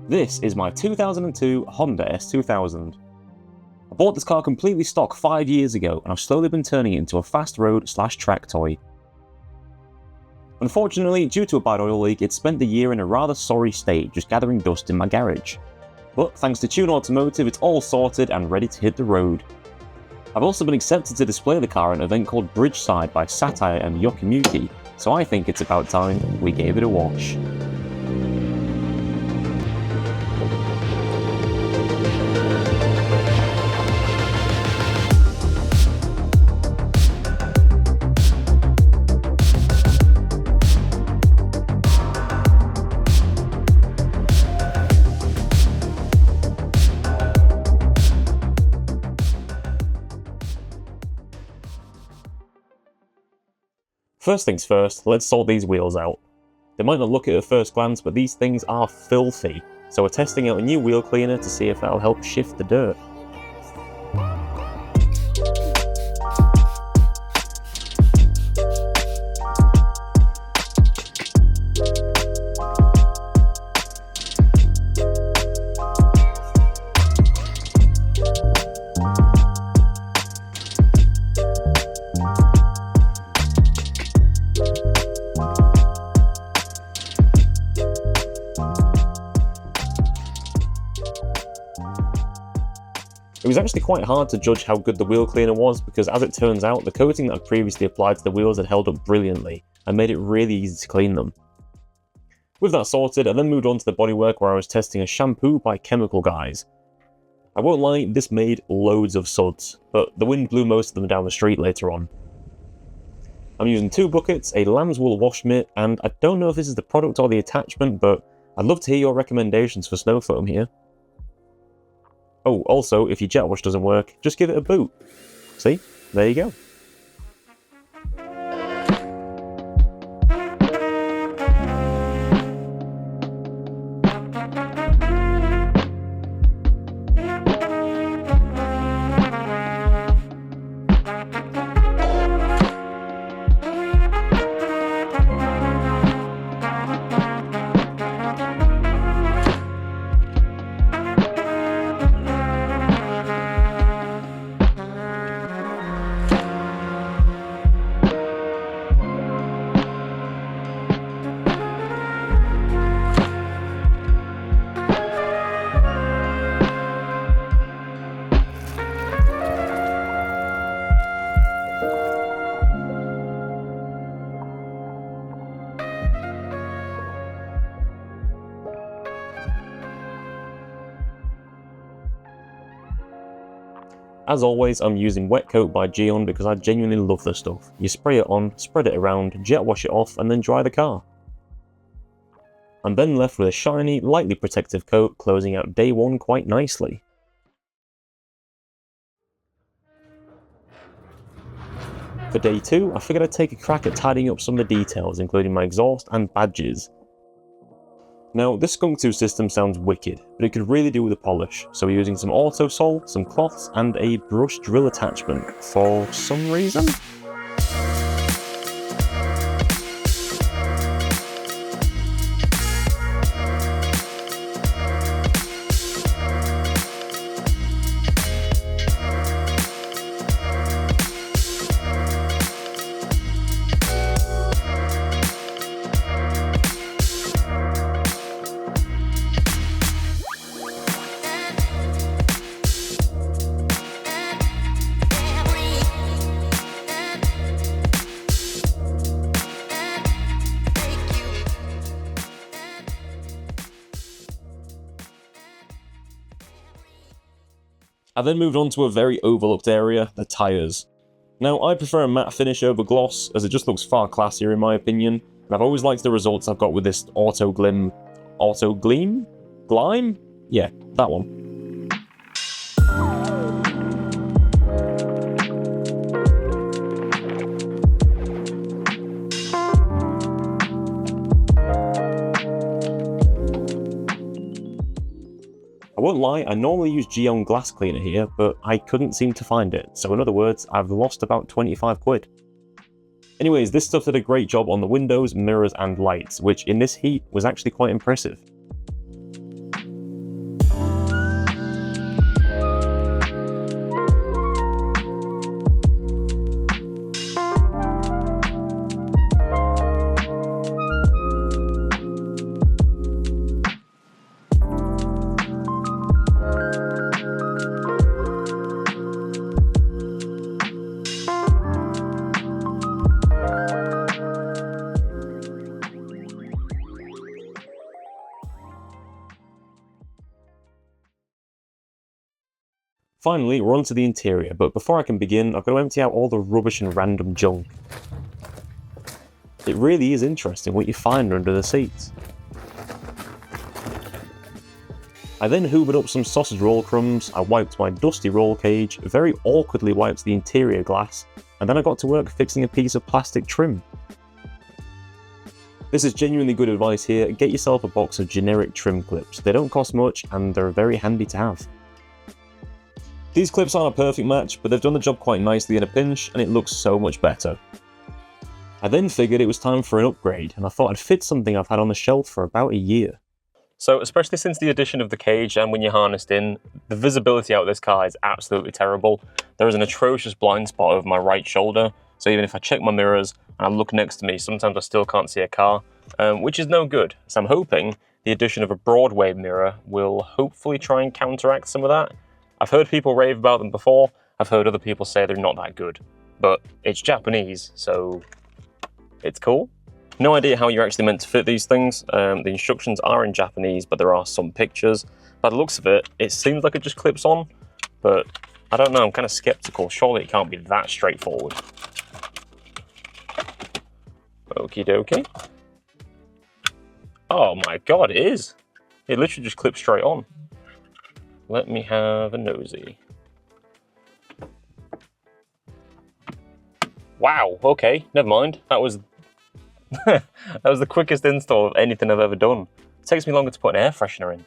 This is my 2002 Honda S2000. I bought this car completely stock 5 years ago and I've slowly been turning it into a fast road / track toy. Unfortunately, due to a bad oil leak, it spent the year in a rather sorry state, just gathering dust in my garage. But thanks to Tune Automotive, it's all sorted and ready to hit the road. I've also been accepted to display the car at an event called Bridgeside by Satire and Yokomuki, so I think it's about time we gave it a wash. First things first, let's sort these wheels out. They might not look it at first glance, but these things are filthy, so we're testing out a new wheel cleaner to see if that'll help shift the dirt. It was actually quite hard to judge how good the wheel cleaner was because, as it turns out, the coating that I'd previously applied to the wheels had held up brilliantly and made it really easy to clean them. With that sorted, I then moved on to the bodywork where I was testing a shampoo by Chemical Guys. I won't lie, this made loads of suds, but the wind blew most of them down the street later on. I'm using 2 buckets, a lamb's wool wash mitt, and I don't know if this is the product or the attachment, but I'd love to hear your recommendations for snow foam here. Oh, also, if your jet wash doesn't work, just give it a boot. See? There you go. As always, I'm using Wet Coat by Geon because I genuinely love the stuff. You spray it on, spread it around, jet wash it off, and then dry the car. I'm then left with a shiny, lightly protective coat, closing out day 1 quite nicely. For day 2, I figured I'd take a crack at tidying up some of the details, including my exhaust and badges. Now, this Skunk 2 system sounds wicked, but it could really do with a polish, so we're using some auto sol, some cloths, and a brush drill attachment for some reason. I then moved on to a very overlooked area, the tyres. Now, I prefer a matte finish over gloss, as it just looks far classier in my opinion, and I've always liked the results I've got with this Glime? Yeah, that one. I won't lie, I normally use Geon glass cleaner here, but I couldn't seem to find it, so in other words, I've lost about 25 quid. Anyways, this stuff did a great job on the windows, mirrors and lights, which in this heat was actually quite impressive. Finally, we're on to the interior, but before I can begin, I've got to empty out all the rubbish and random junk. It really is interesting what you find under the seats. I then hoovered up some sausage roll crumbs, I wiped my dusty roll cage, very awkwardly wiped the interior glass, and then I got to work fixing a piece of plastic trim. This is genuinely good advice here, get yourself a box of generic trim clips. They don't cost much and they're very handy to have. These clips aren't a perfect match, but they've done the job quite nicely in a pinch and it looks so much better. I then figured it was time for an upgrade and I thought I'd fit something I've had on the shelf for about a year. So especially since the addition of the cage and when you're harnessed in, the visibility out of this car is absolutely terrible. There is an atrocious blind spot over my right shoulder, so even if I check my mirrors and I look next to me, sometimes I still can't see a car, which is no good. So I'm hoping the addition of a Broadway mirror will hopefully try and counteract some of that. I've heard people rave about them before, I've heard other people say they're not that good, but it's Japanese, so it's cool. No idea how you're actually meant to fit these things. The instructions are in Japanese, but there are some pictures. By the looks of it, it seems like it just clips on, but I don't know, I'm kind of skeptical. Surely it can't be that straightforward. Okie dokie. Oh my god, it is. It literally just clips straight on. Let me have a nosy. Wow, okay, never mind. That was that was the quickest install of anything I've ever done. It takes me longer to put an air freshener in.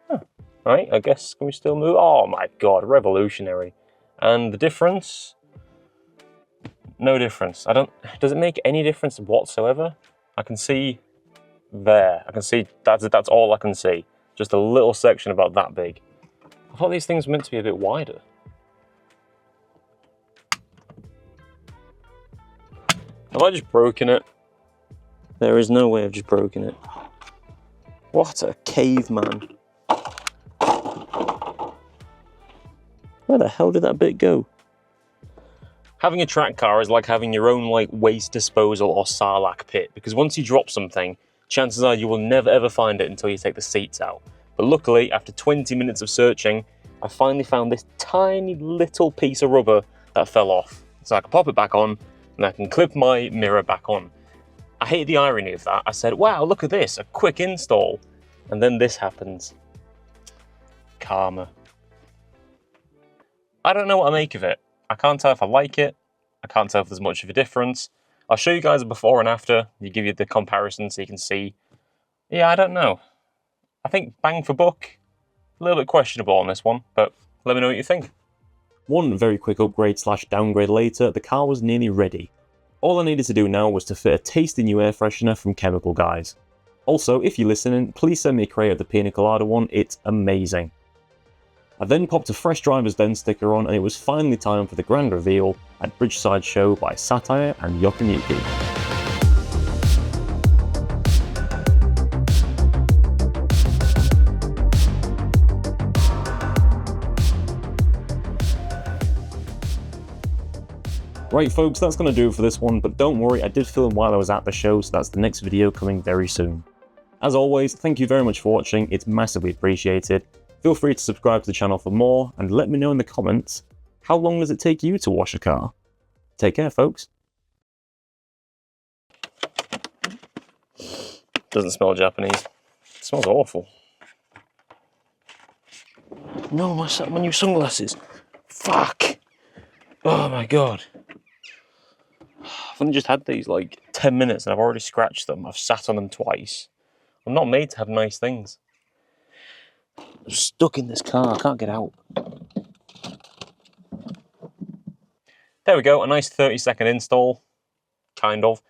Huh. Right, I guess, can we still move? Oh my god, revolutionary. And the difference? No difference. Does it make any difference whatsoever? I can see there. I can see, that's all I can see. Just a little section about that big. I thought these things were meant to be a bit wider. Have I just broken it? There is no way I've just broken it. What a caveman. Where the hell did that bit go? Having a track car is like having your own waste disposal or sarlacc pit, because once you drop something, chances are you will never ever find it until you take the seats out. But luckily, after 20 minutes of searching, I finally found this tiny little piece of rubber that fell off. So I can pop it back on, and I can clip my mirror back on. I hate the irony of that. I said, wow, look at this, a quick install. And then this happens. Karma. I don't know what I make of it. I can't tell if I like it. I can't tell if there's much of a difference. I'll show you guys a before and after. You give you the comparison so you can see. Yeah, I don't know. I think bang for buck, a little bit questionable on this one, but let me know what you think. One very quick upgrade / downgrade later, the car was nearly ready. All I needed to do now was to fit a tasty new air freshener from Chemical Guys. Also, if you're listening, please send me a crate of the Pina Colada one, it's amazing. I then popped a Fresh Driver's Den sticker on and it was finally time for the grand reveal at Bridgeside Show by Satire and Yokoyuki. Right folks, that's going to do it for this one, but don't worry, I did film while I was at the show, so that's the next video coming very soon. As always, thank you very much for watching, it's massively appreciated. Feel free to subscribe to the channel for more, and let me know in the comments, how long does it take you to wash a car? Take care folks. Doesn't smell Japanese. It smells awful. No, my new sunglasses. Fuck! Oh my god. I've only just had these 10 minutes and I've already scratched them. I've sat on them twice. I'm not made to have nice things. I'm stuck in this car, I can't get out. There we go, a nice 30-second install. Kind of.